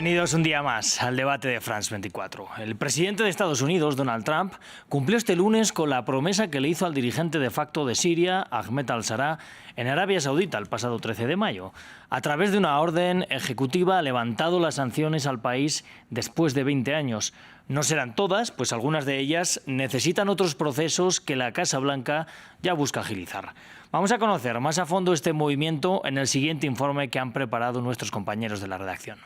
Bienvenidos un día más al debate de France 24. El presidente de Estados Unidos, Donald Trump, cumplió este lunes con la promesa que le hizo al dirigente de facto de Siria, Ahmed al-Sharaa, en Arabia Saudita el pasado 13 de mayo. A través de una orden ejecutiva ha levantado las sanciones al país después de 20 años. No serán todas, pues algunas de ellas necesitan otros procesos que la Casa Blanca ya busca agilizar. Vamos a conocer más a fondo este movimiento en el siguiente informe que han preparado nuestros compañeros de la redacción.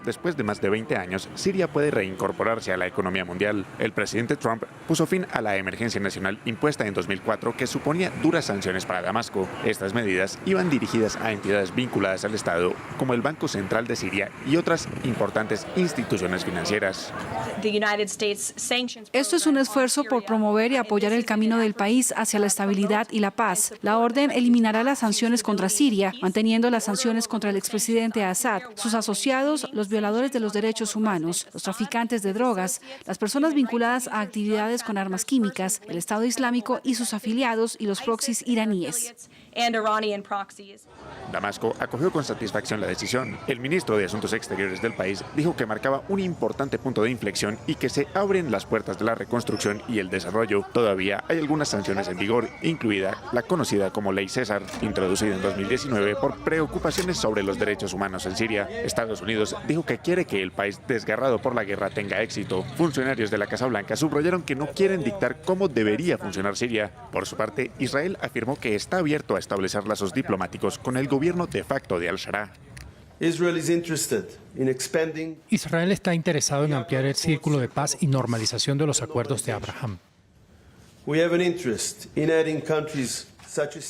Después de más de 20 años, Siria puede reincorporarse a la economía mundial. El presidente Trump puso fin a la emergencia nacional impuesta en 2004 que suponía duras sanciones para Damasco. Estas medidas iban dirigidas a entidades vinculadas al Estado, como el Banco Central de Siria y otras importantes instituciones financieras. Esto es un esfuerzo por promover y apoyar el camino del país hacia la estabilidad y la paz. La orden eliminará las sanciones contra Siria, manteniendo las sanciones contra el expresidente Assad, sus asociados, los violadores de los derechos humanos, los traficantes de drogas, las personas vinculadas a actividades con armas químicas, el Estado Islámico y sus afiliados y los proxies iraníes. Damasco acogió con satisfacción la decisión. El ministro de Asuntos Exteriores del país dijo que marcaba un importante punto de inflexión y que se abren las puertas de la reconstrucción y el desarrollo. Todavía hay algunas sanciones en vigor, incluida la conocida como Ley César, introducida en 2019 por preocupaciones sobre los derechos humanos en Siria. Estados Unidos dijo que quiere que el país desgarrado por la guerra tenga éxito. Funcionarios de la Casa Blanca subrayaron que no quieren dictar cómo debería funcionar Siria. Por su parte, Israel afirmó que está abierto a establecer lazos diplomáticos con el gobierno de facto de al-Sharaa. Israel está interesado en ampliar el círculo de paz y normalización de los acuerdos de Abraham.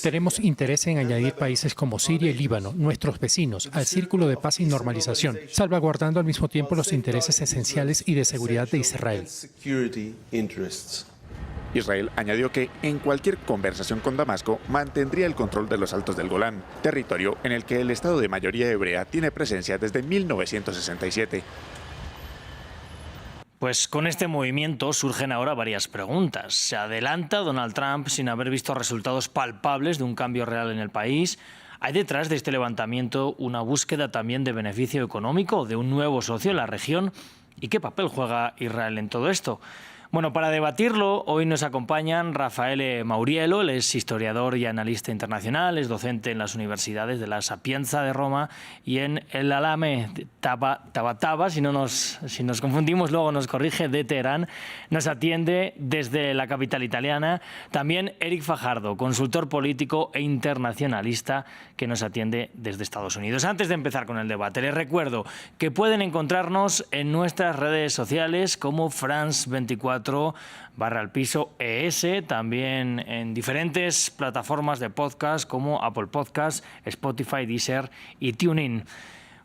Tenemos interés en añadir países como Siria y Líbano, nuestros vecinos, al círculo de paz y normalización, salvaguardando al mismo tiempo los intereses esenciales y de seguridad de Israel. Israel añadió que en cualquier conversación con Damasco mantendría el control de los Altos del Golán, territorio en el que el Estado de mayoría hebrea tiene presencia desde 1967. Pues con este movimiento surgen ahora varias preguntas. ¿Se adelanta Donald Trump sin haber visto resultados palpables de un cambio real en el país? ¿Hay detrás de este levantamiento una búsqueda también de beneficio económico, de un nuevo socio en la región? ¿Y qué papel juega Israel en todo esto? Bueno, para debatirlo, hoy nos acompañan Raffaele Mauriello, él es historiador y analista internacional, es docente en las universidades de la Sapienza de Roma y en el Alame Tabatabai, si nos confundimos luego nos corrige, de Teherán, nos atiende desde la capital italiana. También Eric Fajardo, consultor político e internacionalista, que nos atiende desde Estados Unidos. Antes de empezar con el debate, les recuerdo que pueden encontrarnos en nuestras redes sociales como France 24/ES, también en diferentes plataformas de podcast como Apple Podcast, Spotify, Deezer y TuneIn.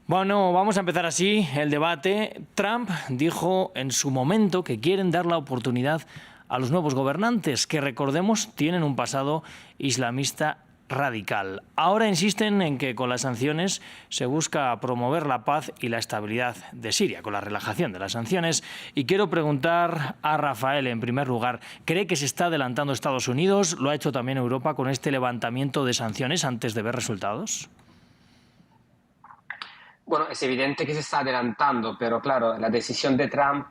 Bueno, vamos a empezar así el debate. Trump dijo en su momento que quieren dar la oportunidad a los nuevos gobernantes, que recordemos tienen un pasado islamista radical. Ahora insisten en que con las sanciones se busca promover la paz y la estabilidad de Siria, con la relajación de las sanciones. Y quiero preguntar a Rafael, en primer lugar, ¿cree que se está adelantando Estados Unidos? ¿Lo ha hecho también Europa con este levantamiento de sanciones antes de ver resultados? Bueno, es evidente que se está adelantando, pero claro, la decisión de Trump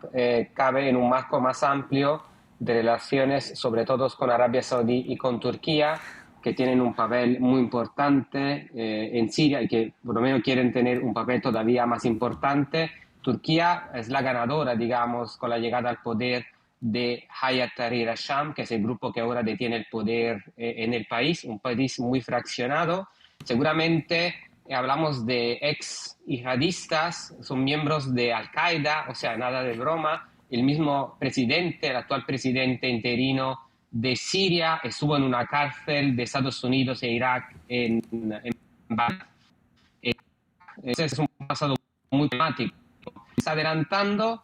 cabe en un marco más amplio de relaciones, sobre todo con Arabia Saudí y con Turquía, que tienen un papel muy importante en Siria y que por lo menos quieren tener un papel todavía más importante. Turquía es la ganadora, digamos, con la llegada al poder de Hayat Tahrir al-Sham, que es el grupo que ahora detiene el poder en el país, un país muy fraccionado. Seguramente hablamos de ex yihadistas, son miembros de Al-Qaeda, o sea, nada de broma. El mismo presidente, el actual presidente interino de Siria, estuvo en una cárcel de Estados Unidos e Irak en Bagdad. Ese es un pasado muy dramático. Está adelantando,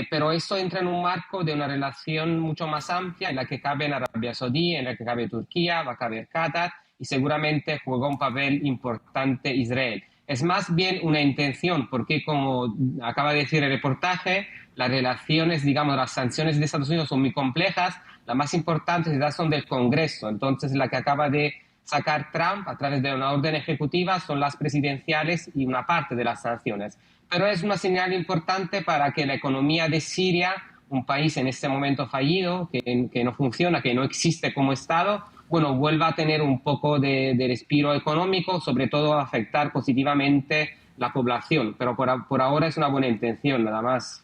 pero esto entra en un marco de una relación mucho más amplia en la que cabe Arabia Saudí, en la que cabe Turquía, va a caber Qatar y seguramente juega un papel importante Israel. Es más bien una intención, porque como acaba de decir el reportaje, las relaciones, digamos, las sanciones de Estados Unidos son muy complejas. Las más importantes son del Congreso, entonces la que acaba de sacar Trump a través de una orden ejecutiva son las presidenciales y una parte de las sanciones. Pero es una señal importante para que la economía de Siria, un país en este momento fallido, que no funciona, que no existe como Estado, bueno, vuelva a tener un poco de respiro económico, sobre todo a afectar positivamente la población. Pero por ahora es una buena intención, nada más.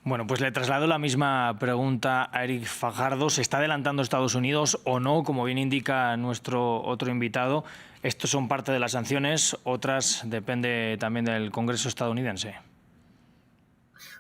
Bueno, pues le traslado la misma pregunta a Eric Fajardo. ¿Se está adelantando Estados Unidos o no? Como bien indica nuestro otro invitado, estos son parte de las sanciones, otras depende también del Congreso estadounidense.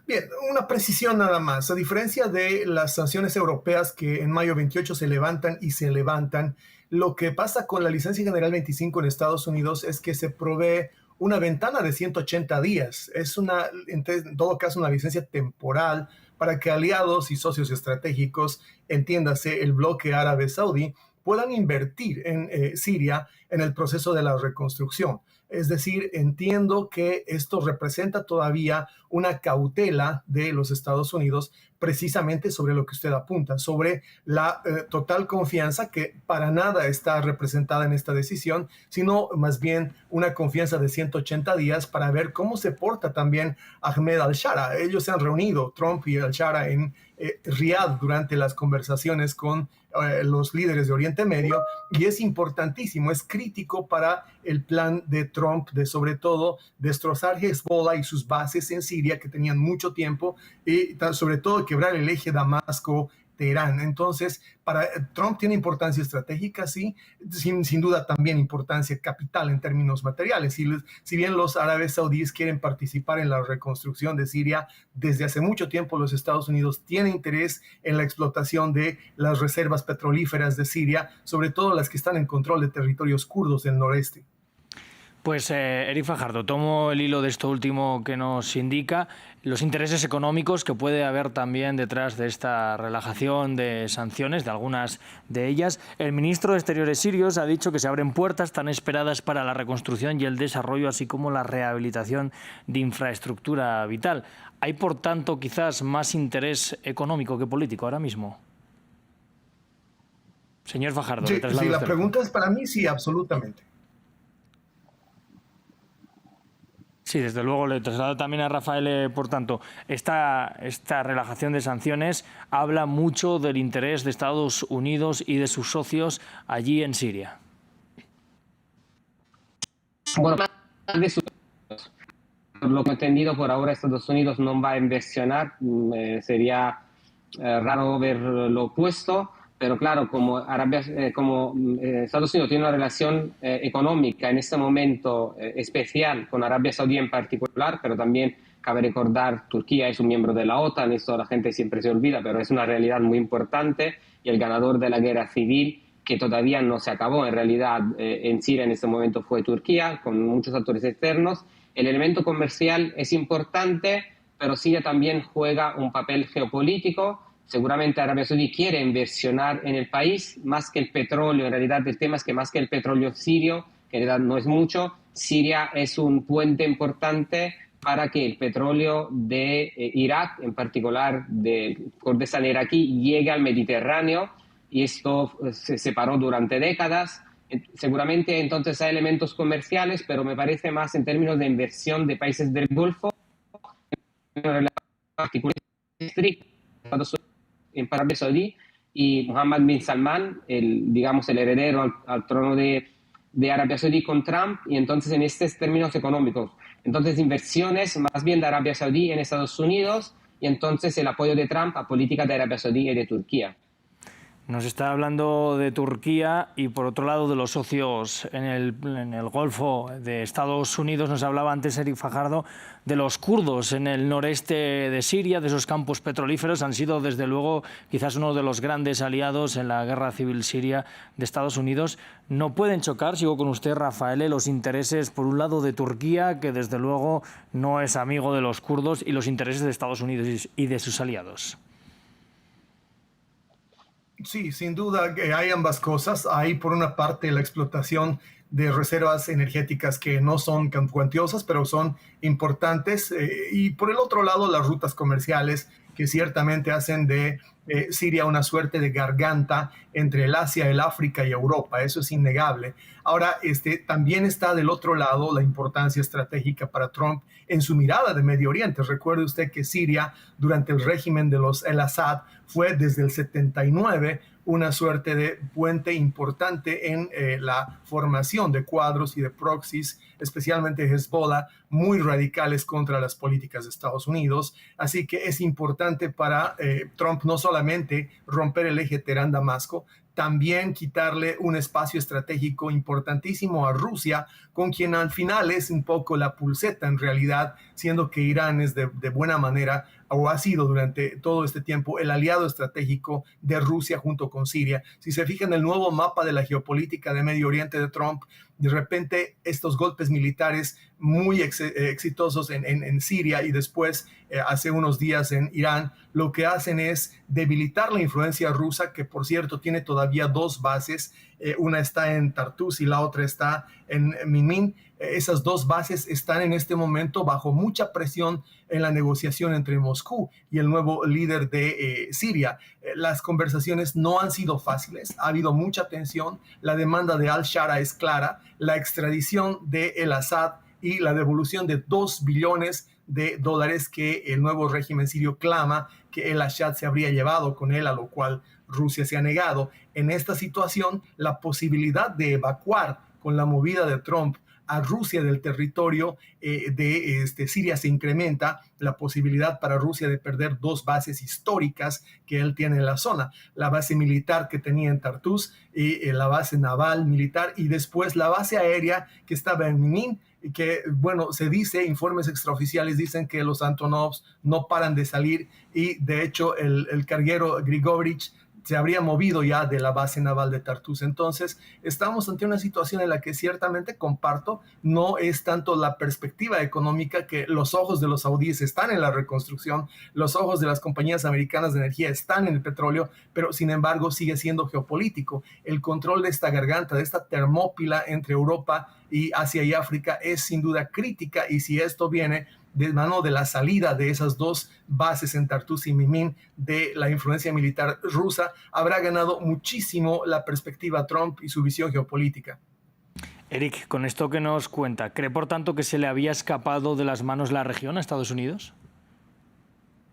Bien, una precisión nada más. A diferencia de las sanciones europeas que en mayo 28 se levantan y se levantan, lo que pasa con la licencia general 25 en Estados Unidos es que se provee una ventana de 180 días. Es en todo caso una licencia temporal para que aliados y socios estratégicos, entiéndase el bloque árabe saudí, puedan invertir en Siria en el proceso de la reconstrucción. Es decir, entiendo que esto representa todavía una cautela de los Estados Unidos precisamente sobre lo que usted apunta, sobre la total confianza que para nada está representada en esta decisión, sino más bien una confianza de 180 días para ver cómo se porta también Ahmed al-Shara. Ellos se han reunido, Trump y al-Shara, en Riad durante las conversaciones con los líderes de Oriente Medio, y es importantísimo, es crítico para el plan de Trump de sobre todo destrozar Hezbollah y sus bases en Siria que tenían mucho tiempo, y sobre todo quebrar el eje Damasco-Teherán. Entonces, para Trump tiene importancia estratégica, sí, sin duda también importancia capital en términos materiales. Si bien los árabes saudíes quieren participar en la reconstrucción de Siria, desde hace mucho tiempo los Estados Unidos tienen interés en la explotación de las reservas petrolíferas de Siria, sobre todo las que están en control de territorios kurdos del noreste. Pues Eric Fajardo, tomo el hilo de esto último que nos indica, los intereses económicos que puede haber también detrás de esta relajación de sanciones, de algunas de ellas. El ministro de Exteriores sirio ha dicho que se abren puertas tan esperadas para la reconstrucción y el desarrollo, así como la rehabilitación de infraestructura vital. ¿Hay, por tanto, quizás más interés económico que político ahora mismo? Señor Fajardo, sí, la pregunta es para mí, sí, absolutamente. Sí, desde luego le traslado también a Rafael, por tanto, esta relajación de sanciones habla mucho del interés de Estados Unidos y de sus socios allí en Siria. Bueno, por lo que he entendido, por ahora Estados Unidos no va a inversionar, sería raro ver lo opuesto. Pero claro, como Estados Unidos tiene una relación económica en este momento especial con Arabia Saudí en particular, pero también cabe recordar Turquía es un miembro de la OTAN, esto la gente siempre se olvida, pero es una realidad muy importante, y el ganador de la guerra civil, que todavía no se acabó en realidad en Siria en este momento, fue Turquía, con muchos actores externos. El elemento comercial es importante, pero Siria también juega un papel geopolítico. Seguramente Arabia Saudí quiere inversionar en el país más que el petróleo. En realidad el tema es que más que el petróleo sirio, que en realidad no es mucho, Siria es un puente importante para que el petróleo de Irak, en particular de Kurdistán iraquí, llegue al Mediterráneo, y esto se separó durante décadas. Seguramente entonces hay elementos comerciales, pero me parece más en términos de inversión de países del Golfo, en una particular estricta en Arabia Saudí, y Mohammed bin Salman, el heredero al trono de Arabia Saudí con Trump, y entonces en estos términos económicos. Entonces inversiones más bien de Arabia Saudí en Estados Unidos, y entonces el apoyo de Trump a políticas de Arabia Saudí y de Turquía. Nos está hablando de Turquía y, por otro lado, de los socios en el Golfo de Estados Unidos. Nos hablaba antes Eric Fajardo de los kurdos en el noreste de Siria, de esos campos petrolíferos. Han sido, desde luego, quizás uno de los grandes aliados en la guerra civil siria de Estados Unidos. No pueden chocar, sigo con usted, Rafael, los intereses, por un lado, de Turquía, que desde luego no es amigo de los kurdos, y los intereses de Estados Unidos y de sus aliados. Sí, sin duda que hay ambas cosas. Hay, por una parte, la explotación de reservas energéticas que no son cuantiosas, pero son importantes. Y por el otro lado, las rutas comerciales que ciertamente hacen de Siria una suerte de garganta entre el Asia, el África y Europa. Eso es innegable. Ahora, también está del otro lado la importancia estratégica para Trump en su mirada de Medio Oriente. Recuerde usted que Siria, durante el régimen de el Assad, fue desde el 79 una suerte de puente importante en la formación de cuadros y de proxies, especialmente Hezbollah, muy radicales contra las políticas de Estados Unidos. Así que es importante para Trump no solamente romper el eje Teherán-Damasco, también quitarle un espacio estratégico importantísimo a Rusia, con quien al final es un poco la pulseta en realidad, siendo que Irán es de buena manera, o ha sido durante todo este tiempo, el aliado estratégico de Rusia junto con Siria. Si se fijan en el nuevo mapa de la geopolítica de Medio Oriente de Trump, de repente estos golpes militares muy exitosos en Siria y después hace unos días en Irán, lo que hacen es debilitar la influencia rusa, que por cierto tiene todavía dos bases, una está en Tartus y la otra está en Minmin. Esas dos bases están en este momento bajo mucha presión en la negociación entre Moscú y el nuevo líder de Siria. Las conversaciones no han sido fáciles, ha habido mucha tensión, la demanda de al-Shara es clara, la extradición de el Assad y la devolución de $2 billones que el nuevo régimen sirio clama que el Assad se habría llevado con él, a lo cual Rusia se ha negado. En esta situación, la posibilidad de evacuar con la movida de Trump a Rusia del territorio de Siria se incrementa, la posibilidad para Rusia de perder dos bases históricas que él tiene en la zona, la base militar que tenía en Tartus y la base naval militar, y después la base aérea que estaba en Minmin, que, bueno, se dice, informes extraoficiales dicen que los Antonovs no paran de salir, y de hecho el carguero Grigorich se habría movido ya de la base naval de Tartus. Entonces, estamos ante una situación en la que ciertamente comparto, no es tanto la perspectiva económica, que los ojos de los saudíes están en la reconstrucción, los ojos de las compañías americanas de energía están en el petróleo, pero sin embargo sigue siendo geopolítico. El control de esta garganta, de esta termópila entre Europa y Asia y África es sin duda crítica, y si esto viene de mano de la salida de esas dos bases en Tartus y Minmin de la influencia militar rusa, habrá ganado muchísimo la perspectiva Trump y su visión geopolítica. Eric, con esto que nos cuenta, ¿cree por tanto que se le había escapado de las manos la región a Estados Unidos?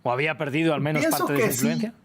¿O había perdido al menos parte de su influencia? Sí.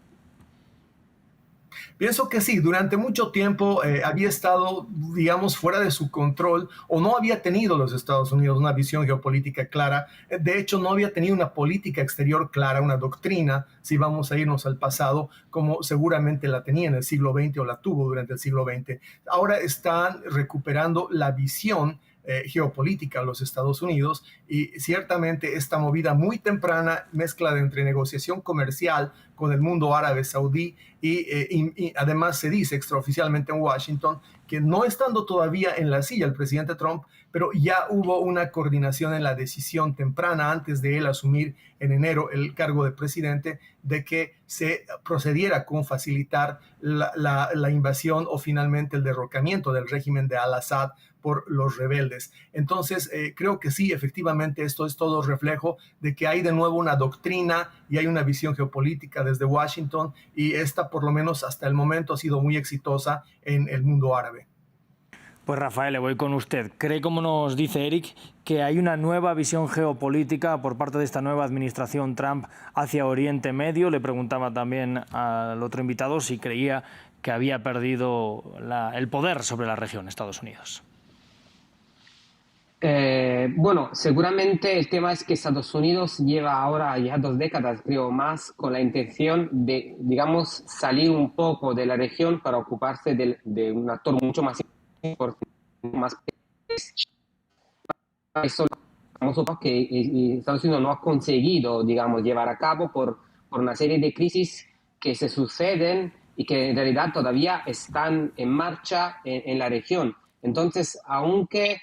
Pienso que sí, durante mucho tiempo había estado, digamos, fuera de su control, o no había tenido los Estados Unidos una visión geopolítica clara. De hecho, no había tenido una política exterior clara, una doctrina, si vamos a irnos al pasado, como seguramente la tenía en el siglo XX o la tuvo durante el siglo XX. Ahora están recuperando la visión geopolítica a los Estados Unidos, y ciertamente esta movida muy temprana, mezcla entre negociación comercial con el mundo árabe saudí y además se dice extraoficialmente en Washington que no estando todavía en la silla el presidente Trump, pero ya hubo una coordinación en la decisión temprana antes de él asumir en enero el cargo de presidente, de que se procediera con facilitar la invasión o finalmente el derrocamiento del régimen de al-Assad por los rebeldes. Entonces, creo que sí, efectivamente, esto es todo reflejo de que hay de nuevo una doctrina y hay una visión geopolítica desde Washington, y esta, por lo menos hasta el momento, ha sido muy exitosa en el mundo árabe. Pues Rafael, le voy con usted. ¿Cree, como nos dice Eric, que hay una nueva visión geopolítica por parte de esta nueva administración Trump hacia Oriente Medio? Le preguntaba también al otro invitado si creía que había perdido el poder sobre la región Estados Unidos. Bueno, seguramente el tema es que Estados Unidos lleva ahora ya 2 décadas, creo, más con la intención de, digamos, salir un poco de la región para ocuparse de un actor mucho más importante, más eso que Estados Unidos no ha conseguido, digamos, llevar a cabo por una serie de crisis que se suceden y que en realidad todavía están en marcha en la región. Entonces, aunque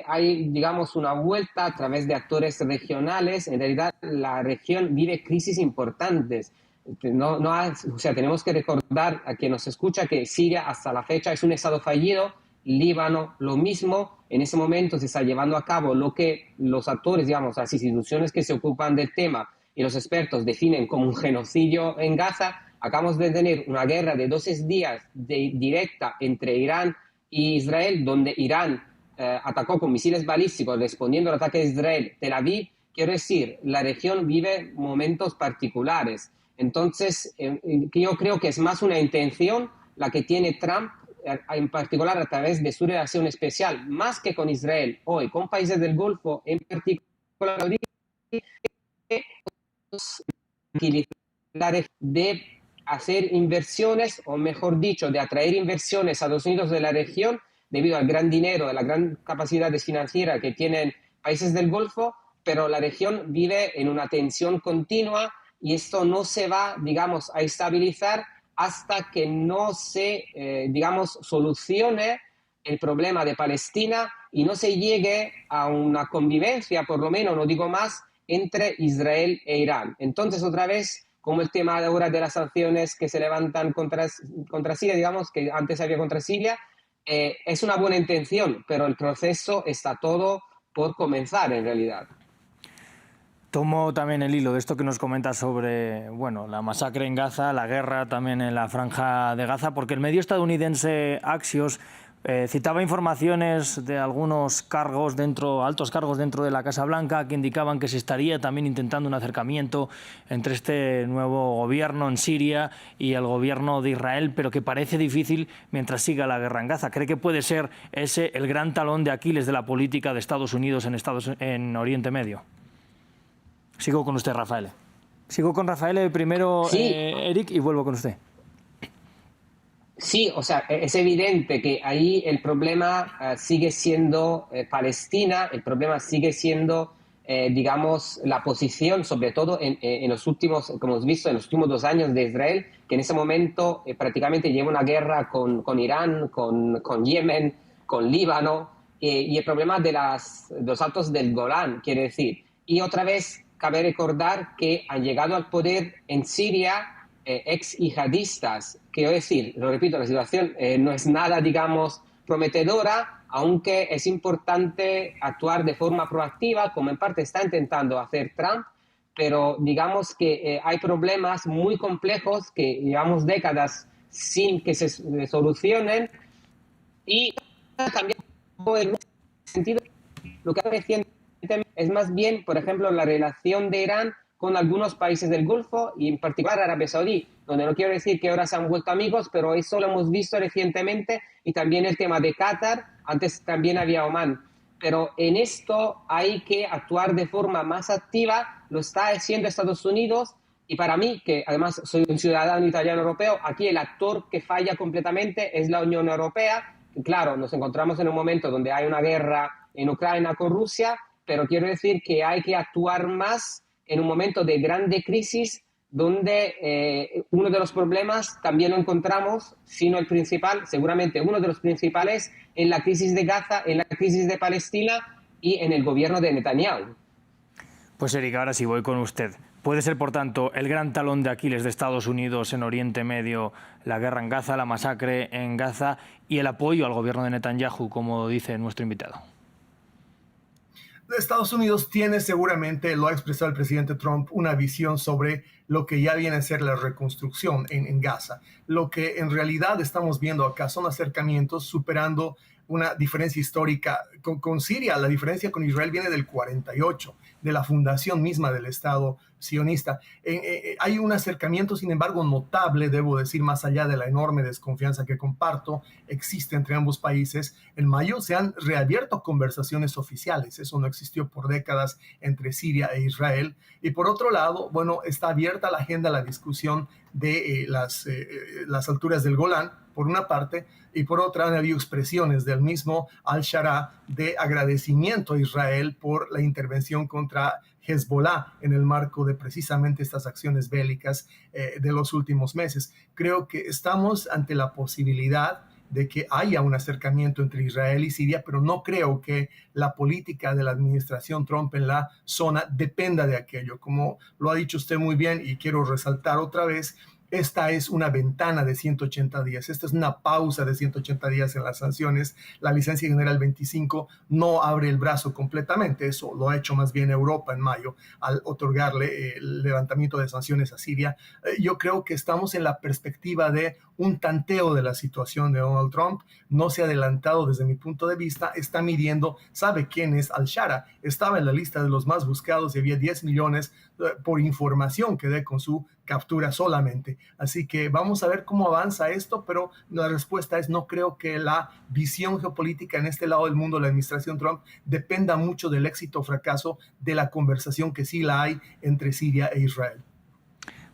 hay, digamos, una vuelta a través de actores regionales, en realidad la región vive crisis importantes. O sea, tenemos que recordar a quien nos escucha que Siria hasta la fecha es un estado fallido, Líbano lo mismo. En ese momento se está llevando a cabo lo que los actores, digamos, las instituciones que se ocupan del tema y los expertos definen como un genocidio en Gaza. Acabamos de tener una guerra de 12 días directa entre Irán y Israel, donde Irán atacó con misiles balísticos respondiendo al ataque de Israel, Tel Aviv. Quiero decir, la región vive momentos particulares. Entonces, yo creo que es más una intención la que tiene Trump, en particular a través de su relación especial, más que con Israel, hoy con países del Golfo, en particular de hacer inversiones, o mejor dicho, de atraer inversiones a los Estados Unidos de la región, debido al gran dinero, a la gran capacidad financiera que tienen países del Golfo, pero la región vive en una tensión continua y esto no se va, digamos, a estabilizar hasta que no se, digamos, solucione el problema de Palestina y no se llegue a una convivencia, por lo menos, no digo más, entre Israel e Irán. Entonces, otra vez, como el tema ahora de las sanciones que se levantan contra Siria, digamos, que antes había contra Siria, es una buena intención, pero el proceso está todo por comenzar en realidad. Tomo también el hilo de esto que nos comenta sobre, bueno, la masacre en Gaza, la guerra también en la franja de Gaza, porque el medio estadounidense Axios citaba informaciones de algunos altos cargos dentro de la Casa Blanca que indicaban que se estaría también intentando un acercamiento entre este nuevo gobierno en Siria y el gobierno de Israel, pero que parece difícil mientras siga la guerra en Gaza. ¿Cree que puede ser ese el gran talón de Aquiles de la política de Estados Unidos en Oriente Medio? Sigo con usted, Rafael. Sigo con Rafael primero, sí. Eric, y vuelvo con usted. Sí, o sea, es evidente que ahí el problema sigue siendo Palestina, el problema sigue siendo, digamos, la posición, sobre todo en los últimos, como hemos visto, en los últimos 2 años de Israel, que en ese momento prácticamente lleva una guerra con Irán, con Yemen, con Líbano, y el problema de los altos del Golán, quiere decir. Y otra vez, cabe recordar que han llegado al poder en Siria ex yihadistas, quiero decir, lo repito, la situación no es nada, digamos, prometedora, aunque es importante actuar de forma proactiva, como en parte está intentando hacer Trump, pero digamos que hay problemas muy complejos que llevamos décadas sin que se solucionen y también en ese sentido lo que recientemente es más bien, por ejemplo, la relación de Irán con algunos países del Golfo y en particular Arabia Saudí, donde no quiero decir que ahora se han vuelto amigos, pero eso lo hemos visto recientemente, y también el tema de Qatar, antes también había Omán. Pero en esto hay que actuar de forma más activa, lo está haciendo Estados Unidos, y para mí, que además soy un ciudadano italiano europeo, aquí el actor que falla completamente es la Unión Europea. Claro, nos encontramos en un momento donde hay una guerra en Ucrania con Rusia, pero quiero decir que hay que actuar más en un momento de grande crisis donde uno de los problemas también lo encontramos, si no el principal, seguramente uno de los principales en la crisis de Gaza, en la crisis de Palestina y en el gobierno de Netanyahu. Pues Eric, ahora sí voy con usted. ¿Puede ser, por tanto, el gran talón de Aquiles de Estados Unidos en Oriente Medio la guerra en Gaza, la masacre en Gaza y el apoyo al gobierno de Netanyahu, como dice nuestro invitado? Estados Unidos tiene seguramente, lo ha expresado el presidente Trump, una visión sobre lo que ya viene a ser la reconstrucción en Gaza. Lo que en realidad estamos viendo acá son acercamientos superando una diferencia histórica con Siria. La diferencia con Israel viene del 48, de la fundación misma del Estado sionista. Hay un acercamiento, sin embargo, notable, debo decir, más allá de la enorme desconfianza que comparto, existe entre ambos países. En mayo se han reabierto conversaciones oficiales, eso no existió por décadas entre Siria e Israel. Y por otro lado, bueno, está abierta la agenda, la discusión de las alturas del Golán, por una parte, y por otra han habido expresiones del mismo al-Shara de agradecimiento a Israel por la intervención contra Hezbollah en el marco de precisamente estas acciones bélicas de los últimos meses. Creo que estamos ante la posibilidad de que haya un acercamiento entre Israel y Siria, pero no creo que la política de la administración Trump en la zona dependa de aquello. Como lo ha dicho usted muy bien y quiero resaltar otra vez, esta es una ventana de 180 días, esta es una pausa de 180 días en las sanciones. La licencia general 25 no abre el brazo completamente, eso lo ha hecho más bien Europa en mayo al otorgarle el levantamiento de sanciones a Siria. Yo creo que estamos en la perspectiva de un tanteo de la situación de Donald Trump. No se ha adelantado desde mi punto de vista, está midiendo, sabe quién es Al-Shara, estaba en la lista de los más buscados y había 10 millones por información que dé con su captura solamente. Así que vamos a ver cómo avanza esto, pero la respuesta es no creo que la visión geopolítica en este lado del mundo, la administración Trump, dependa mucho del éxito o fracaso de la conversación que sí la hay entre Siria e Israel.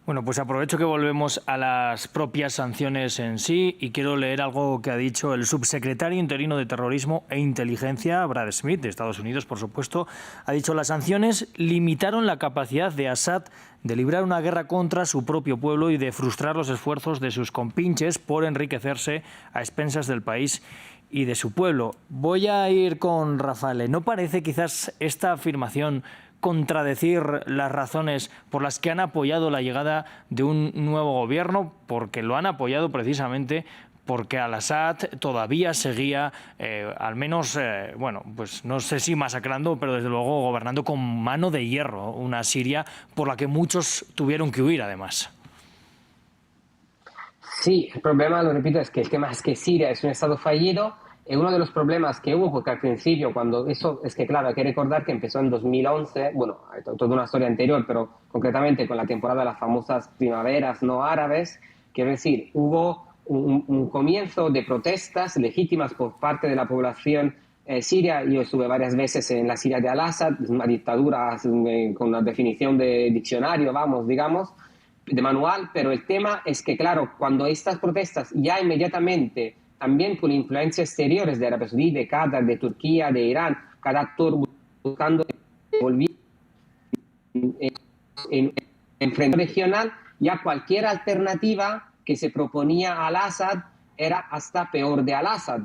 Bueno, pues aprovecho que volvemos a las propias sanciones en sí y quiero leer algo que ha dicho el subsecretario interino de Terrorismo e Inteligencia, Brad Smith, de Estados Unidos, por supuesto. Ha dicho: las sanciones limitaron la capacidad de Assad de librar una guerra contra su propio pueblo y de frustrar los esfuerzos de sus compinches por enriquecerse a expensas del país y de su pueblo. Voy a ir con Rafael. ¿No parece quizás esta afirmación contradecir las razones por las que han apoyado la llegada de un nuevo gobierno? Porque lo han apoyado precisamente porque al-Assad todavía seguía, al menos, bueno, pues no sé si masacrando, pero desde luego gobernando con mano de hierro una Siria por la que muchos tuvieron que huir, además. Sí, el problema, lo repito, es que el tema es que Siria es un estado fallido. Uno de los problemas que hubo, porque al principio, cuando eso, es que claro, hay que recordar que empezó en 2011, bueno, hay toda una historia anterior, pero concretamente con la temporada de las famosas primaveras no árabes, quiero decir, hubo un comienzo de protestas legítimas por parte de la población siria. Yo estuve varias veces en la Siria de Al-Assad, una dictadura con una definición de diccionario, vamos, digamos, de manual, pero el tema es que, claro, cuando estas protestas ya inmediatamente, también con influencias exteriores de Arabia Saudí, de Qatar, de Turquía, de Irán, cada actor buscando volver en frente regional, ya cualquier alternativa que se proponía a Al-Assad era hasta peor de Al-Assad.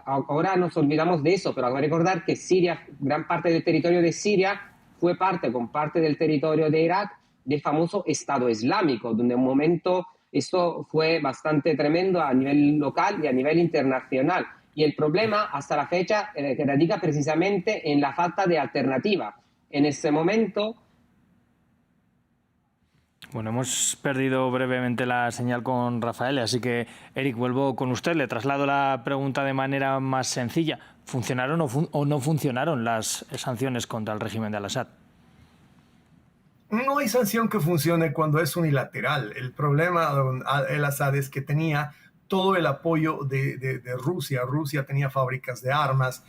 Ahora nos olvidamos de eso, pero hay que recordar que Siria, gran parte del territorio de Siria fue con parte del territorio de Irak, del famoso Estado Islámico, donde en un momento esto fue bastante tremendo a nivel local y a nivel internacional. Y el problema hasta la fecha radica precisamente en la falta de alternativa. En ese momento... Bueno, hemos perdido brevemente la señal con Rafael, así que, Eric, vuelvo con usted. Le traslado la pregunta de manera más sencilla. ¿Funcionaron o no funcionaron las sanciones contra el régimen de Al-Assad? No hay sanción que funcione cuando es unilateral. El problema de Al-Assad es que tenía todo el apoyo de Rusia. Rusia tenía fábricas de armas,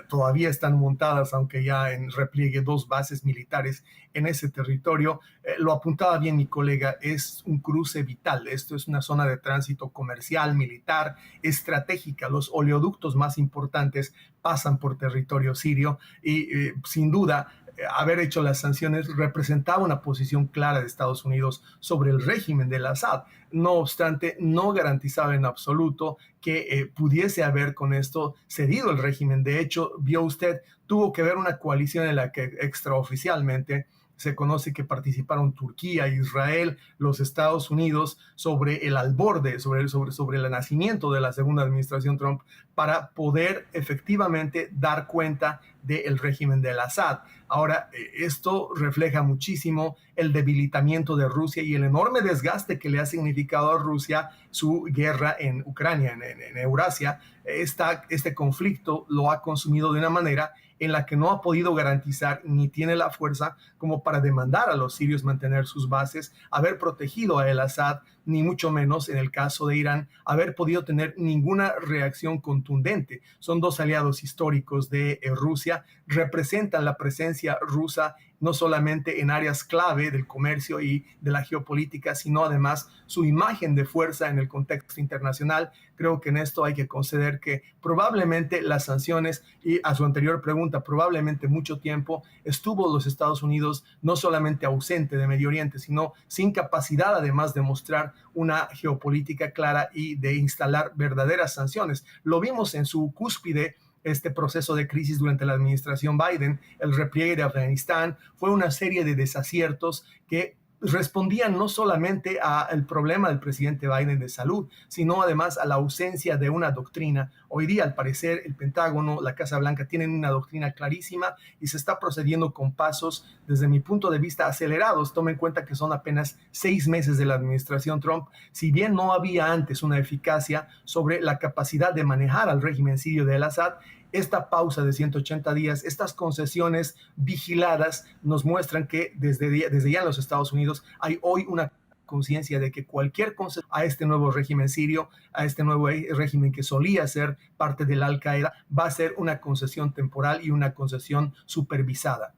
todavía están montadas, aunque ya en repliegue, 2 bases militares en ese territorio. Lo apuntaba bien mi colega, es un cruce vital. Esto es una zona de tránsito comercial, militar, estratégica. Los oleoductos más importantes pasan por territorio sirio y sin duda haber hecho las sanciones representaba una posición clara de Estados Unidos sobre el régimen de Assad. No obstante, no garantizaba en absoluto que pudiese haber con esto cedido el régimen. De hecho, vio usted, tuvo que haber una coalición en la que extraoficialmente se conoce que participaron Turquía, Israel, los Estados Unidos sobre el alborde, sobre el nacimiento de la segunda administración Trump, para poder efectivamente dar cuenta del régimen de Assad. Ahora, esto refleja muchísimo el debilitamiento de Rusia y el enorme desgaste que le ha significado a Rusia su guerra en Ucrania, en Eurasia. Este conflicto lo ha consumido de una manera en la que no ha podido garantizar ni tiene la fuerza como para demandar a los sirios mantener sus bases, haber protegido a Assad, ni mucho menos en el caso de Irán, haber podido tener ninguna reacción contundente. Son 2 aliados históricos de Rusia, representan la presencia rusa no solamente en áreas clave del comercio y de la geopolítica, sino además su imagen de fuerza en el contexto internacional. Creo que en esto hay que conceder que probablemente las sanciones, y a su anterior pregunta, probablemente mucho tiempo estuvo los Estados Unidos no solamente ausente de Medio Oriente, sino sin capacidad además de mostrar una geopolítica clara y de instalar verdaderas sanciones. Lo vimos en su cúspide, este proceso de crisis durante la administración Biden, el repliegue de Afganistán, fue una serie de desaciertos que respondían no solamente al problema del presidente Biden de salud, sino además a la ausencia de una doctrina. Hoy día, al parecer, el Pentágono, la Casa Blanca tienen una doctrina clarísima y se está procediendo con pasos, desde mi punto de vista, acelerados. Tomen en cuenta que son apenas 6 meses de la administración Trump. Si bien no había antes una eficacia sobre la capacidad de manejar al régimen sirio de al-Assad, esta pausa de 180 días, estas concesiones vigiladas nos muestran que desde ya en los Estados Unidos hay hoy una conciencia de que cualquier concesión a este nuevo régimen sirio, a este nuevo régimen que solía ser parte de la Al-Qaeda, va a ser una concesión temporal y una concesión supervisada.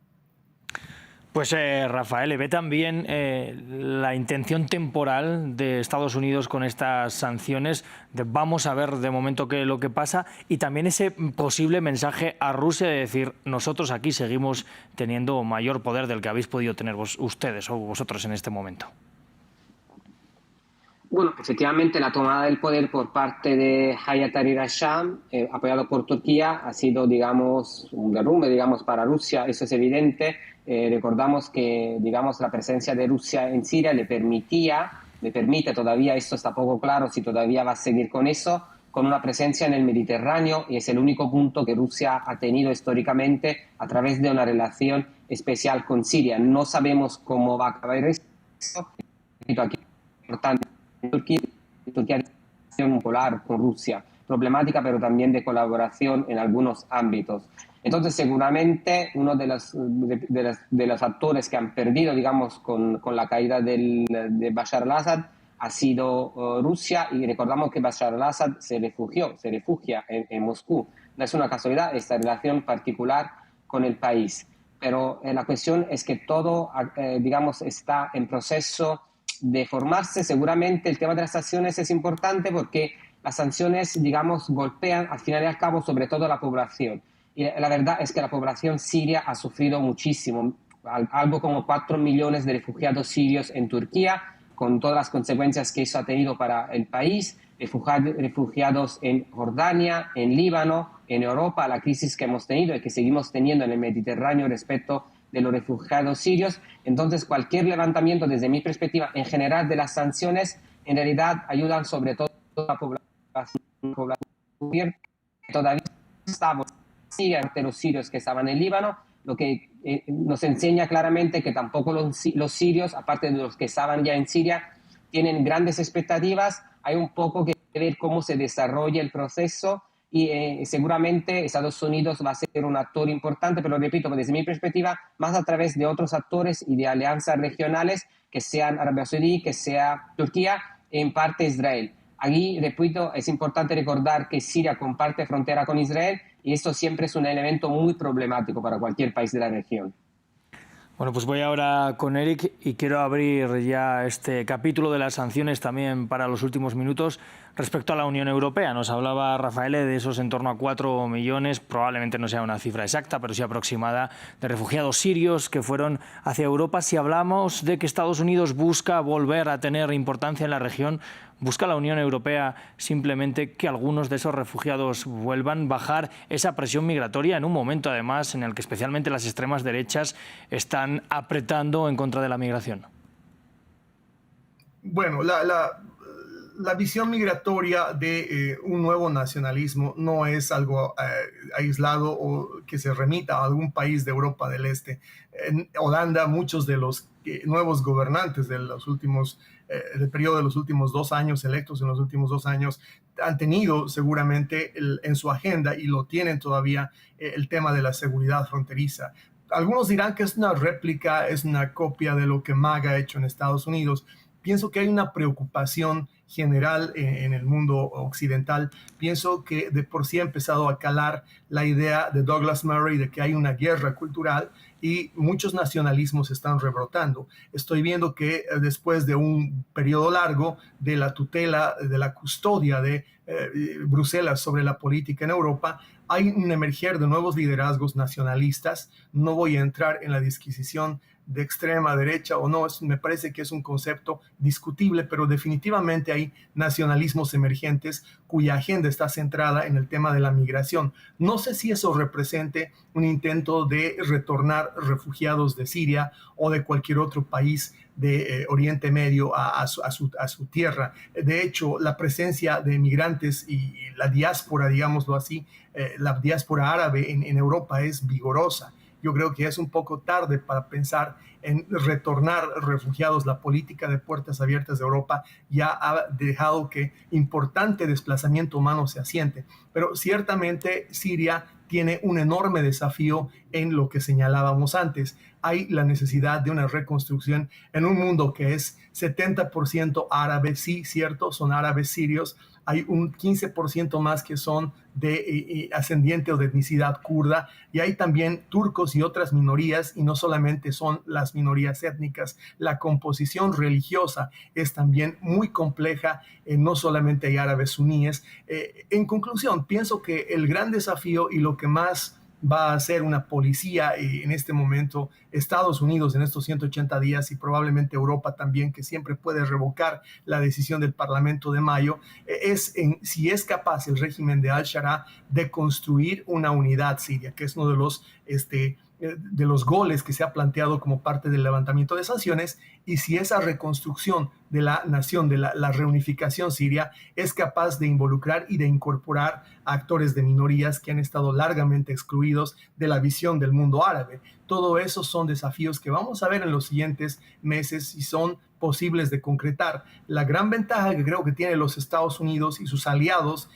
Pues Rafael, ¿ve también la intención temporal de Estados Unidos con estas sanciones? Vamos a ver de momento qué es lo que pasa, y también ese posible mensaje a Rusia de decir, nosotros aquí seguimos teniendo mayor poder del que habéis podido tener ustedes o vosotros en este momento. Bueno, efectivamente la tomada del poder por parte de Hayat Tahrir al-Sham, apoyado por Turquía, ha sido, digamos, un derrumbe, digamos, para Rusia. Eso es evidente. Recordamos que, digamos, la presencia de Rusia en Siria le permite todavía, esto está poco claro si todavía va a seguir con eso, con una presencia en el Mediterráneo, y es el único punto que Rusia ha tenido históricamente a través de una relación especial con Siria. No sabemos cómo va a acabar eso. Aquí es importante. Turquía tiene una relación polar con Rusia, problemática, pero también de colaboración en algunos ámbitos. Entonces, seguramente uno de los actores que han perdido, digamos, con la caída de Bashar al-Assad ha sido Rusia, y recordamos que Bashar al-Assad se refugia en Moscú. No es una casualidad esta relación particular con el país, pero la cuestión es que todo, digamos, está en proceso de formarse. Seguramente el tema de las sanciones es importante porque las sanciones, digamos, golpean al final y al cabo sobre todo a la población. Y la verdad es que la población siria ha sufrido muchísimo. Algo como 4 millones de refugiados sirios en Turquía, con todas las consecuencias que eso ha tenido para el país. Refugiados en Jordania, en Líbano, en Europa, la crisis que hemos tenido y que seguimos teniendo en el Mediterráneo respecto de los refugiados sirios. Entonces, cualquier levantamiento, desde mi perspectiva, en general de las sanciones, en realidad ayudan sobre todo a la población que todavía estamos de los sirios que estaban en Líbano, lo que nos enseña claramente que tampoco los sirios, aparte de los que estaban ya en Siria, tienen grandes expectativas. Hay un poco que ver cómo se desarrolla el proceso, y seguramente Estados Unidos va a ser un actor importante, pero repito, desde mi perspectiva, más a través de otros actores y de alianzas regionales, que sean Arabia Saudí, que sea Turquía, en parte Israel. Aquí, repito, es importante recordar que Siria comparte frontera con Israel, y esto siempre es un elemento muy problemático para cualquier país de la región. Bueno, pues voy ahora con Eric y quiero abrir ya este capítulo de las sanciones también para los últimos minutos respecto a la Unión Europea. Nos hablaba Rafael de esos en torno a 4 millones, probablemente no sea una cifra exacta, pero sí aproximada, de refugiados sirios que fueron hacia Europa. Si hablamos de que Estados Unidos busca volver a tener importancia en la región, ¿busca la Unión Europea simplemente que algunos de esos refugiados vuelvan, bajar esa presión migratoria en un momento, además, en el que especialmente las extremas derechas están apretando en contra de la migración? Bueno, la visión migratoria de un nuevo nacionalismo no es algo aislado o que se remita a algún país de Europa del Este. En Holanda, muchos de los nuevos gobernantes del periodo de los últimos 2 años, electos en los últimos 2 años, han tenido seguramente en su agenda, y lo tienen todavía, el tema de la seguridad fronteriza. Algunos dirán que es una réplica, es una copia de lo que MAGA ha hecho en Estados Unidos. Pienso que hay una preocupación general en el mundo occidental. Pienso que de por sí ha empezado a calar la idea de Douglas Murray de que hay una guerra cultural, y muchos nacionalismos están rebrotando. Estoy viendo que después de un periodo largo de la tutela, de la custodia de Bruselas sobre la política en Europa, hay un emerger de nuevos liderazgos nacionalistas. No voy a entrar en la disquisición de extrema derecha o no, me parece que es un concepto discutible, pero definitivamente hay nacionalismos emergentes cuya agenda está centrada en el tema de la migración. No sé si eso represente un intento de retornar refugiados de Siria o de cualquier otro país de Oriente Medio a su tierra. De hecho, la presencia de migrantes y la diáspora, digámoslo así, la diáspora árabe en Europa es vigorosa. Yo creo que es un poco tarde para pensar en retornar refugiados. La política de puertas abiertas de Europa ya ha dejado que importante desplazamiento humano se asiente. Pero ciertamente Siria tiene un enorme desafío en lo que señalábamos antes. Hay la necesidad de una reconstrucción en un mundo que es 70% árabe, sí, cierto, son árabes sirios. Hay un 15% más que son de ascendiente o de etnicidad kurda, y hay también turcos y otras minorías, y no solamente son las minorías étnicas. La composición religiosa es también muy compleja, no solamente hay árabes suníes. En conclusión, pienso que el gran desafío y lo que más va a ser una policía en este momento, Estados Unidos en estos 180 días y probablemente Europa también, que siempre puede revocar la decisión del Parlamento de mayo, es si es capaz el régimen de al-Sharaa de construir una unidad siria, que es uno de los goles que se ha planteado como parte del levantamiento de sanciones, y si esa reconstrucción de la nación, de la reunificación siria, es capaz de involucrar y de incorporar a actores de minorías que han estado largamente excluidos de la visión del mundo árabe. Todo eso son desafíos que vamos a ver en los siguientes meses y son posibles de concretar. La gran ventaja que creo que tienen los Estados Unidos y sus aliados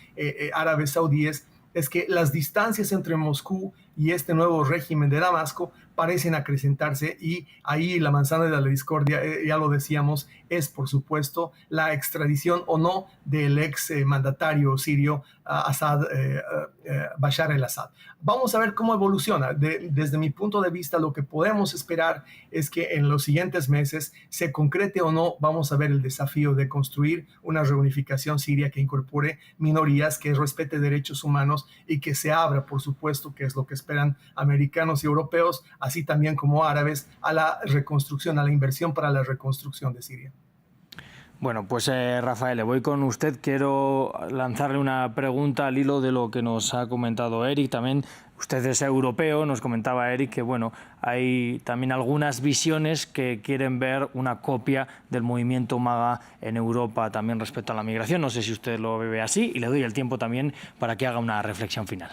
árabes saudíes es que las distancias entre Moscú y este nuevo régimen de Damasco parecen acrecentarse, y ahí la manzana de la discordia, ya lo decíamos, es por supuesto la extradición o no del ex mandatario sirio Bashar al-Assad. Vamos a ver cómo evoluciona. Desde mi punto de vista, lo que podemos esperar es que en los siguientes meses, se concrete o no, vamos a ver el desafío de construir una reunificación siria que incorpore minorías, que respete derechos humanos y que se abra, por supuesto, que es lo que esperan americanos y europeos, así también como árabes, a la reconstrucción, a la inversión para la reconstrucción de Siria. Bueno, pues Rafael, voy con usted. Quiero lanzarle una pregunta al hilo de lo que nos ha comentado Eric. También usted es europeo, nos comentaba Eric que bueno, hay también algunas visiones que quieren ver una copia del movimiento MAGA en Europa también respecto a la migración. No sé si usted lo ve así, y le doy el tiempo también para que haga una reflexión final.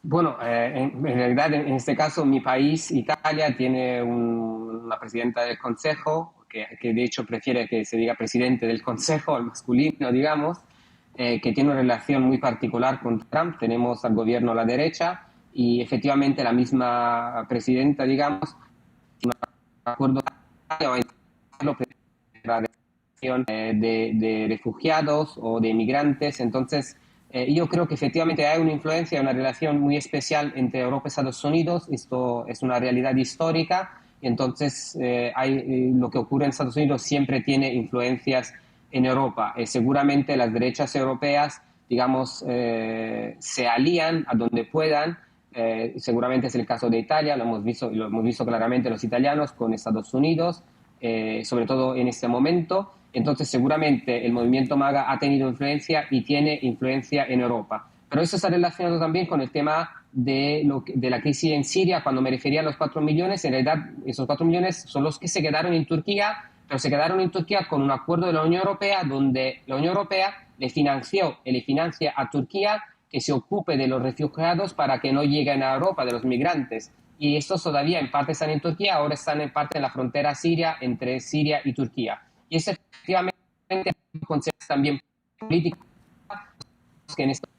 Bueno, en realidad en este caso mi país, Italia, tiene una presidenta del Consejo que de hecho prefiere que se diga presidente del Consejo, al masculino, digamos, que tiene una relación muy particular con Trump. Tenemos al gobierno a la derecha y efectivamente la misma presidenta, digamos, tiene un acuerdo de refugiados o de inmigrantes. Entonces, yo creo que efectivamente hay una influencia, una relación muy especial entre Europa y Estados Unidos. Esto es una realidad histórica. Entonces, lo que ocurre en Estados Unidos siempre tiene influencias en Europa. Seguramente las derechas europeas, digamos, se alían a donde puedan. Seguramente es el caso de Italia, lo hemos visto claramente los italianos con Estados Unidos, sobre todo en este momento. Entonces, seguramente el movimiento MAGA ha tenido influencia y tiene influencia en Europa. Pero eso está relacionado también con el tema de la crisis en Siria. Cuando me refería a los 4 millones, en realidad esos 4 millones son los que se quedaron en Turquía, pero se quedaron en Turquía con un acuerdo de la Unión Europea, donde la Unión Europea le financia a Turquía que se ocupe de los refugiados para que no lleguen a Europa, de los migrantes. Y estos todavía en parte están en Turquía, ahora están en parte en la frontera siria, entre Siria y Turquía. Y eso efectivamente consejos también políticos que en estos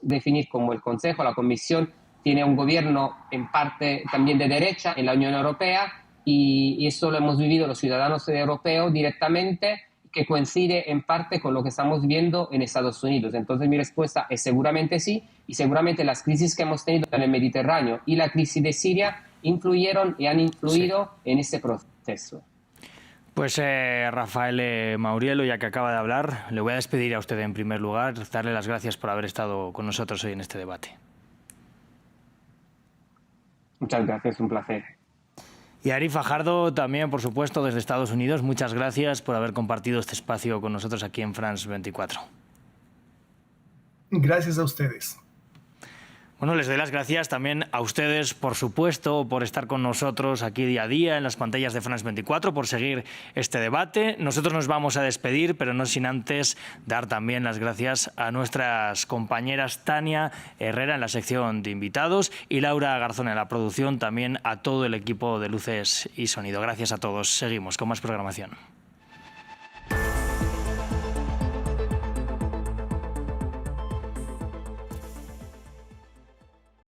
definir como el Consejo, la Comisión, tiene un gobierno en parte también de derecha en la Unión Europea, y eso lo hemos vivido los ciudadanos europeos directamente, que coincide en parte con lo que estamos viendo en Estados Unidos. Entonces mi respuesta es seguramente sí, y seguramente las crisis que hemos tenido en el Mediterráneo y la crisis de Siria influyeron y han influido en ese proceso. Pues Rafael Mauriello, ya que acaba de hablar, le voy a despedir a usted en primer lugar, darle las gracias por haber estado con nosotros hoy en este debate. Muchas gracias, un placer. Y Ari Fajardo también, por supuesto, desde Estados Unidos, muchas gracias por haber compartido este espacio con nosotros aquí en France 24. Gracias a ustedes. Bueno, les doy las gracias también a ustedes, por supuesto, por estar con nosotros aquí día a día en las pantallas de France 24, por seguir este debate. Nosotros nos vamos a despedir, pero no sin antes dar también las gracias a nuestras compañeras Tania Herrera en la sección de invitados y Laura Garzón en la producción, también a todo el equipo de Luces y Sonido. Gracias a todos. Seguimos con más programación.